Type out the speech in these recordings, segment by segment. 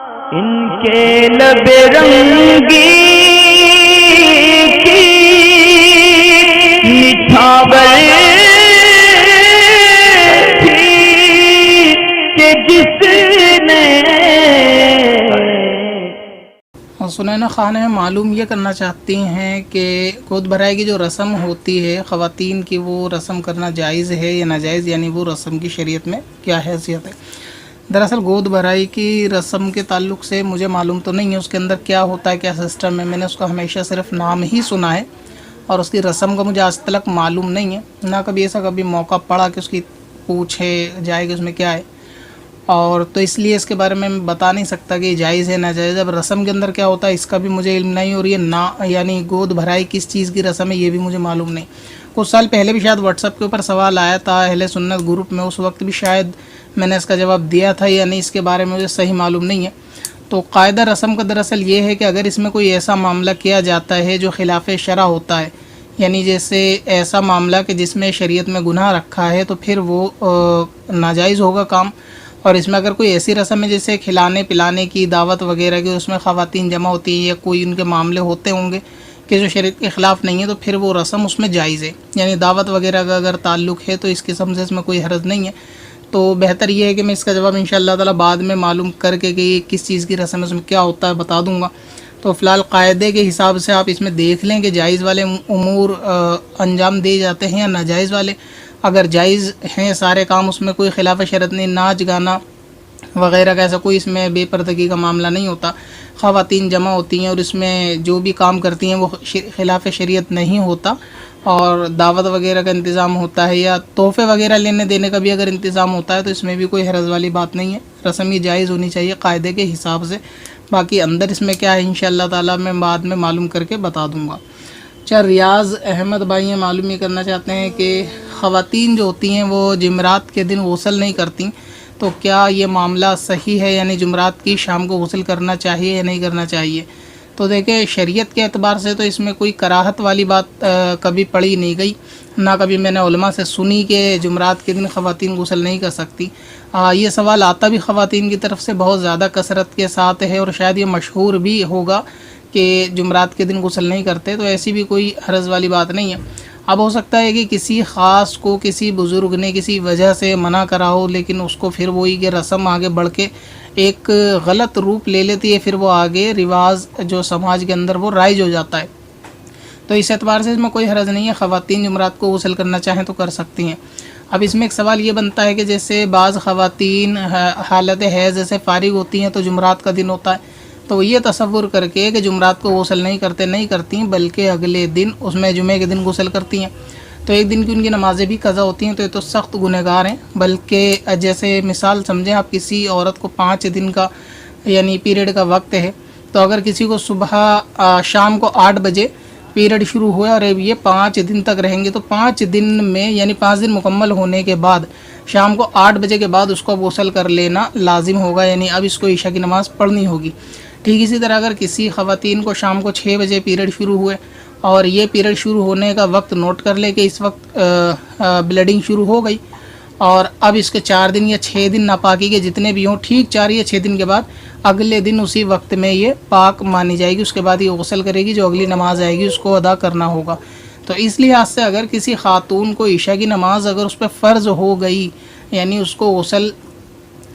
ان کے لب رنگی کی نچھاور تھی کہ جس نے سنینا خان معلوم یہ کرنا چاہتی ہیں کہ گود بھرائی کی جو رسم ہوتی ہے خواتین کی، وہ رسم کرنا جائز ہے یا ناجائز، یعنی وہ رسم کی شریعت میں کیا حیثیت ہے؟ دراصل گود بھرائی کی رسم کے تعلق سے مجھے معلوم تو نہیں ہے اس کے اندر کیا ہوتا ہے، کیا سسٹم ہے۔ میں نے اس کا ہمیشہ صرف نام ہی سنا ہے اور اس کی رسم کا مجھے آج تک معلوم نہیں ہے، نہ کبھی ایسا کبھی موقع پڑا کہ اس کی پوچھے جائے کہ اس میں کیا ہے، اور تو اس لیے اس کے بارے میں بتا نہیں سکتا کہ جائز ہے ناجائز۔ اب رسم کے اندر کیا ہوتا ہے اس کا بھی مجھے علم نہیں، اور یہ یعنی گود بھرائی کس چیز کی رسم ہے یہ بھی مجھے معلوم نہیں۔ کچھ سال پہلے بھی شاید واٹس ایپ کے اوپر سوال آیا تھا اہل سنت گروپ میں، اس وقت بھی شاید میں نے اس کا جواب دیا تھا، یعنی اس کے بارے میں مجھے صحیح معلوم نہیں ہے۔ تو قاعدہ رسم کا دراصل یہ ہے کہ اگر اس میں کوئی ایسا معاملہ کیا جاتا ہے جو خلاف شرع ہوتا ہے، یعنی جیسے ایسا معاملہ کہ جس میں شریعت میں گناہ رکھا ہے، تو پھر وہ ناجائز ہوگا کام۔ اور اس میں اگر کوئی ایسی رسم ہے جیسے کھلانے پلانے کی، دعوت وغیرہ کی، اس میں خواتین جمع ہوتی ہیں یا کوئی ان کے معاملے ہوتے ہوں گے کہ جو شریعت کے خلاف نہیں ہے، تو پھر وہ رسم اس میں جائز ہے۔ یعنی دعوت وغیرہ کا اگر تعلق ہے تو اس قسم سے اس میں کوئی حرج نہیں ہے۔ تو بہتر یہ ہے کہ میں اس کا جواب انشاءاللہ تعالی بعد میں معلوم کر کے کہ یہ کس چیز کی رسم ہے، اس میں کیا ہوتا ہے، بتا دوں گا۔ تو فی الحال قاعدے کے حساب سے آپ اس میں دیکھ لیں کہ جائز والے امور انجام دیے جاتے ہیں یا ناجائز والے۔ اگر جائز ہیں سارے کام، اس میں کوئی خلاف شرعت نہیں، ناچ گانا وغیرہ کا ایسا کوئی اس میں بے پردگی کا معاملہ نہیں ہوتا، خواتین جمع ہوتی ہیں اور اس میں جو بھی کام کرتی ہیں وہ خلاف شریعت نہیں ہوتا، اور دعوت وغیرہ کا انتظام ہوتا ہے یا تحفے وغیرہ لینے دینے کا بھی اگر انتظام ہوتا ہے تو اس میں بھی کوئی حرج والی بات نہیں ہے۔ رسم یہ جائز ہونی چاہیے قاعدے کے حساب سے، باقی اندر اس میں کیا ہے انشاءاللہ تعالی میں بعد میں معلوم کر کے بتا دوں گا۔ اچھا، ریاض احمد بھائی ہیں معلوم یہ کرنا چاہتے ہیں کہ خواتین جو ہوتی ہیں وہ جمعرات کے دن غسل نہیں کرتی، تو کیا یہ معاملہ صحیح ہے؟ یعنی جمعرات کی شام کو غسل کرنا چاہیے یا نہیں کرنا چاہیے؟ تو دیکھیں شریعت کے اعتبار سے تو اس میں کوئی کراہت والی بات کبھی پڑھی نہیں گئی، نہ کبھی میں نے علماء سے سنی کہ جمعرات کے دن خواتین غسل نہیں کر سکتی۔ یہ سوال آتا بھی خواتین کی طرف سے بہت زیادہ کثرت کے ساتھ ہے، اور شاید یہ مشہور بھی ہوگا کہ جمعرات کے دن غسل نہیں کرتے، تو ایسی بھی کوئی حرج والی بات نہیں ہے۔ اب ہو سکتا ہے کہ کسی خاص کو کسی بزرگ نے کسی وجہ سے منع کرا ہو، لیکن اس کو پھر وہی کہ رسم آگے بڑھ کے ایک غلط روپ لے لیتی ہے، پھر وہ آگے رواج جو سماج کے اندر وہ رائج ہو جاتا ہے۔ تو اس اعتبار سے اس میں کوئی حرج نہیں ہے، خواتین جمعرات کو غسل کرنا چاہیں تو کر سکتی ہیں۔ اب اس میں ایک سوال یہ بنتا ہے کہ جیسے بعض خواتین حالت حیض سے فارغ ہوتی ہیں تو جمعرات کا دن ہوتا ہے، تو یہ تصور کر کے کہ جمعرات کو غسل نہیں کرتی بلکہ اگلے دن اس میں جمعے کے دن غسل کرتی ہیں، تو ایک دن کی ان کی نمازیں بھی قضا ہوتی ہیں، تو یہ تو سخت گنہگار ہیں۔ بلکہ جیسے مثال سمجھیں آپ، کسی عورت کو 5 دن کا یعنی پیریڈ کا وقت ہے، تو اگر کسی کو صبح شام کو 8 بجے پیریڈ شروع ہوا اور یہ 5 دن تک رہیں گے، تو 5 دن میں یعنی 5 دن مکمل ہونے کے بعد شام کو 8 بجے کے بعد اس کو غسل کر لینا لازم ہوگا، یعنی اب اس کو عشاء کی نماز پڑھنی ہوگی۔ ٹھیک اسی طرح اگر کسی خواتین کو شام کو 6 بجے پیریڈ شروع ہوئے اور یہ پیریڈ شروع ہونے کا وقت نوٹ کر لے کہ اس وقت بلیڈنگ شروع ہو گئی، اور اب اس کے 4 دن یا 6 دن ناپاکی کے جتنے بھی ہوں، ٹھیک 4 یا 6 دن کے بعد اگلے دن اسی وقت میں یہ پاک مانی جائے گی، اس کے بعد یہ غسل کرے گی، جو اگلی نماز آئے گی اس کو ادا کرنا ہوگا۔ تو اس لحاظ سے اگر کسی خاتون کو عشاء کی نماز اگر اس پہ فرض ہو گئی، یعنی اس کو غسل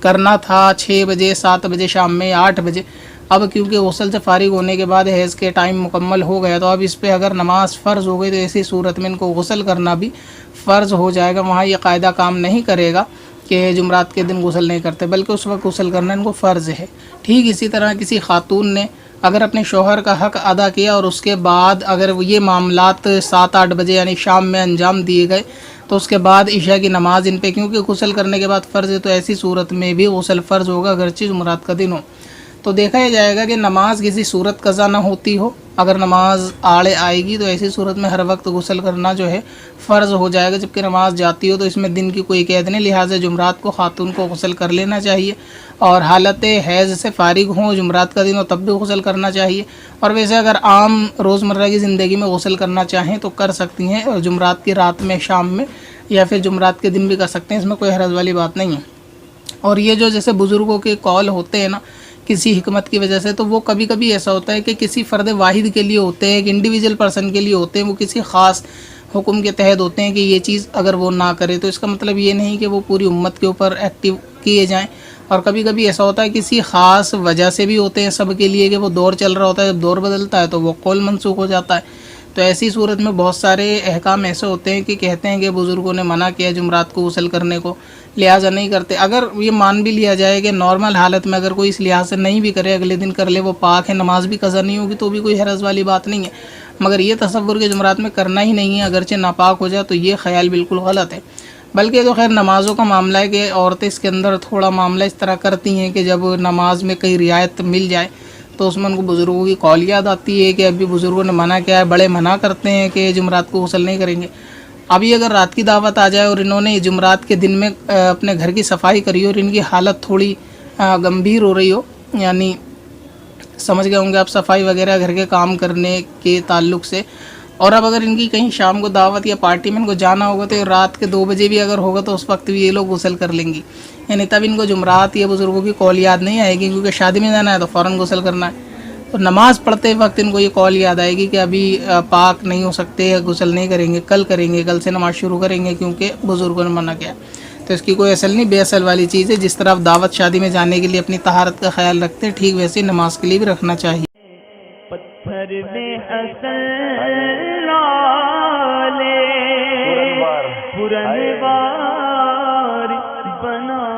کرنا تھا 6 بجے 7 بجے شام میں 8 بجے، اب کیونکہ غسل سے فارغ ہونے کے بعد حیض کے ٹائم مکمل ہو گیا، تو اب اس پہ اگر نماز فرض ہو گئی تو ایسی صورت میں ان کو غسل کرنا بھی فرض ہو جائے گا۔ وہاں یہ قاعدہ کام نہیں کرے گا کہ جمعرات کے دن غسل نہیں کرتے، بلکہ اس وقت غسل کرنا ان کو فرض ہے۔ ٹھیک اسی طرح کسی خاتون نے اگر اپنے شوہر کا حق ادا کیا اور اس کے بعد اگر یہ معاملات 7-8 بجے یعنی شام میں انجام دیے گئے، تو اس کے بعد عشاء کی نماز ان پہ کیونکہ غسل کرنے کے بعد فرض ہے، تو ایسی صورت میں بھی غسل فرض ہوگا اگرچہ جمعرات کا دن ہو۔ تو دیکھا یہ جائے گا کہ نماز کسی صورت قضا نہ ہوتی ہو، اگر نماز آڑے آئے گی تو ایسی صورت میں ہر وقت غسل کرنا جو ہے فرض ہو جائے گا، جبکہ نماز جاتی ہو تو اس میں دن کی کوئی قید نہیں، لہٰذا جمعرات کو خاتون کو غسل کر لینا چاہیے، اور حالت حیض سے فارغ ہوں جمعرات کا دن ہو تب بھی غسل کرنا چاہیے۔ اور ویسے اگر عام روزمرہ کی زندگی میں غسل کرنا چاہیں تو کر سکتی ہیں، اور جمعرات کی رات میں شام میں یا پھر جمعرات کے دن بھی کر سکتے ہیں، اس میں کوئی حرج والی بات نہیں ہے۔ اور یہ جو جیسے بزرگوں کے قول ہوتے ہیں نا کسی حکمت کی وجہ سے، تو وہ کبھی کبھی ایسا ہوتا ہے کہ کسی فرد واحد کے لیے ہوتے ہیں، ایک انڈیویجول پرسن کے لیے ہوتے ہیں، وہ کسی خاص حکم کے تحت ہوتے ہیں کہ یہ چیز اگر وہ نہ کرے تو اس کا مطلب یہ نہیں کہ وہ پوری امت کے اوپر ایکٹیو کیے جائیں. اور کبھی کبھی ایسا ہوتا ہے کسی خاص وجہ سے بھی ہوتے ہیں سب کے لیے، کہ وہ دور چل رہا ہوتا ہے، جب دور بدلتا ہے تو وہ قول منسوخ ہو جاتا ہے. تو ایسی صورت میں بہت سارے احکام ایسے ہوتے ہیں کہ کہتے ہیں کہ بزرگوں نے منع کیا جمعرات کو غسل کرنے کو، لہٰذا نہیں کرتے. اگر یہ مان بھی لیا جائے کہ نارمل حالت میں اگر کوئی اس لحاظ سے نہیں بھی کرے، اگلے دن کر لے، وہ پاک ہے، نماز بھی قضا نہیں ہوگی، تو بھی کوئی حرج والی بات نہیں ہے. مگر یہ تصور کہ جمعرات میں کرنا ہی نہیں ہے اگرچہ ناپاک ہو جائے، تو یہ خیال بالکل غلط ہے. بلکہ تو خیر نمازوں کا معاملہ ہے کہ عورتیں اس کے اندر تھوڑا معاملہ اس طرح کرتی ہیں کہ جب نماز میں کئی رعایت مل جائے تو اس میں ان کو بزرگوں کی قول یاد آتی ہے کہ ابھی بزرگوں نے منع کیا ہے. بڑے منع کرتے ہیں کہ جمعرات کو غسل نہیں کریں گے. ابھی اگر رات کی دعوت آ جائے اور انہوں نے جمعرات کے دن میں اپنے گھر کی صفائی کری اور ان کی حالت تھوڑی گمبھیر ہو رہی ہو، یعنی سمجھ گئے ہوں گے آپ، صفائی وغیرہ گھر کے کام کرنے کے تعلق سے، اور اب اگر ان کی کہیں شام کو دعوت یا پارٹی میں ان کو جانا ہوگا تو رات کے 2 بجے بھی اگر ہوگا تو اس وقت بھی یہ لوگ غسل کر لیں گی. یعنی تب ان کو جمعرات یا بزرگوں کی قول یاد نہیں آئے گی، کیونکہ شادی میں جانا ہے تو فوراً غسل کرنا ہے. تو نماز پڑھتے وقت ان کو یہ قول یاد آئے گی کہ ابھی پاک نہیں ہو سکتے، غسل نہیں کریں گے، کل کریں گے، کل سے نماز شروع کریں گے کیونکہ بزرگوں نے منع کیا. تو اس کی کوئی اصل نہیں، بے اصل والی چیز ہے. جس طرح آپ دعوت شادی میں جانے کے لیے اپنی طہارت کا خیال رکھتے ہیں، ٹھیک ویسے نماز کے لیے بھی رکھنا چاہیے. پتھر میں حسن لالے پرنوار بنا